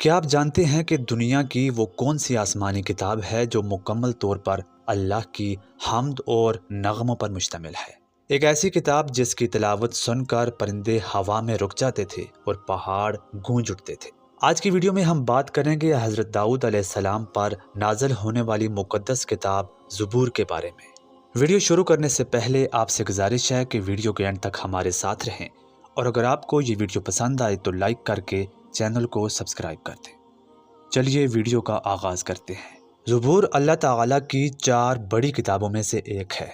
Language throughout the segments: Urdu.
کیا آپ جانتے ہیں کہ دنیا کی وہ کون سی آسمانی کتاب ہے جو مکمل طور پر اللہ کی حمد اور نغموں پر مشتمل ہے؟ ایک ایسی کتاب جس کی تلاوت سن کر پرندے ہوا میں رک جاتے تھے اور پہاڑ گونج اٹھتے تھے۔ آج کی ویڈیو میں ہم بات کریں گے حضرت داؤد علیہ السلام پر نازل ہونے والی مقدس کتاب زبور کے بارے میں۔ ویڈیو شروع کرنے سے پہلے آپ سے گزارش ہے کہ ویڈیو کے اینڈ تک ہمارے ساتھ رہیں، اور اگر آپ کو یہ ویڈیو پسند آئے تو لائک کر کے چینل کو سبسکرائب کر دیں۔ چلیے ویڈیو کا آغاز کرتے ہیں۔ زبور اللہ تعالیٰ کی 4 بڑی کتابوں میں سے ایک ہے۔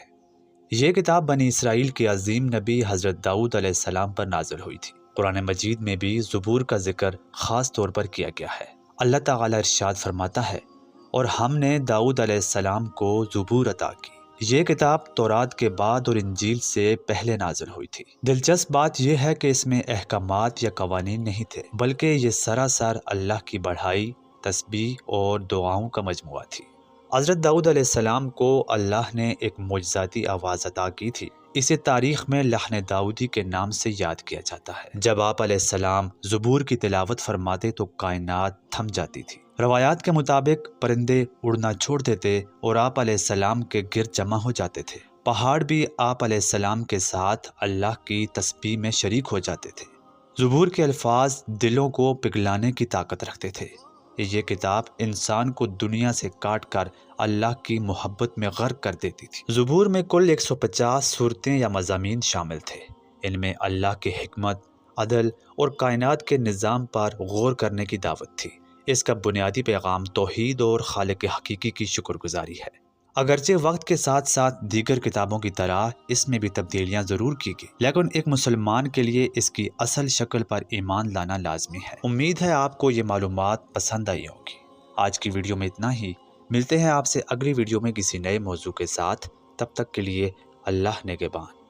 یہ کتاب بنی اسرائیل کے عظیم نبی حضرت داؤد علیہ السلام پر نازل ہوئی تھی۔ قرآن مجید میں بھی زبور کا ذکر خاص طور پر کیا گیا ہے۔ اللہ تعالیٰ ارشاد فرماتا ہے، اور ہم نے داؤد علیہ السلام کو زبور عطا کی۔ یہ کتاب تورات کے بعد اور انجیل سے پہلے نازل ہوئی تھی۔ دلچسپ بات یہ ہے کہ اس میں احکامات یا قوانین نہیں تھے، بلکہ یہ سراسر اللہ کی بڑائی، تسبیح اور دعاؤں کا مجموعہ تھی۔ حضرت داؤد علیہ السلام کو اللہ نے ایک معجزاتی آواز عطا کی تھی۔ اسے تاریخ میں لحن داؤدی کے نام سے یاد کیا جاتا ہے۔ جب آپ علیہ السلام زبور کی تلاوت فرماتے تو کائنات تھم جاتی تھی۔ روایات کے مطابق پرندے اڑنا چھوڑ دیتے اور آپ علیہ السلام کے گرد جمع ہو جاتے تھے۔ پہاڑ بھی آپ علیہ السلام کے ساتھ اللہ کی تسبیح میں شریک ہو جاتے تھے۔ زبور کے الفاظ دلوں کو پگھلانے کی طاقت رکھتے تھے۔ یہ کتاب انسان کو دنیا سے کاٹ کر اللہ کی محبت میں غرق کر دیتی تھی۔ زبور میں کل 150 سورتیں یا مضامین شامل تھے۔ ان میں اللہ کی حکمت، عدل اور کائنات کے نظام پر غور کرنے کی دعوت تھی۔ اس کا بنیادی پیغام توحید اور خالق حقیقی کی شکر گزاری ہے۔ اگرچہ وقت کے ساتھ ساتھ دیگر کتابوں کی طرح اس میں بھی تبدیلیاں ضرور کی گئی، لیکن ایک مسلمان کے لیے اس کی اصل شکل پر ایمان لانا لازمی ہے۔ امید ہے آپ کو یہ معلومات پسند آئی ہوگی۔ آج کی ویڈیو میں اتنا ہی۔ ملتے ہیں آپ سے اگلی ویڈیو میں کسی نئے موضوع کے ساتھ۔ تب تک کے لیے اللہ نگہبان۔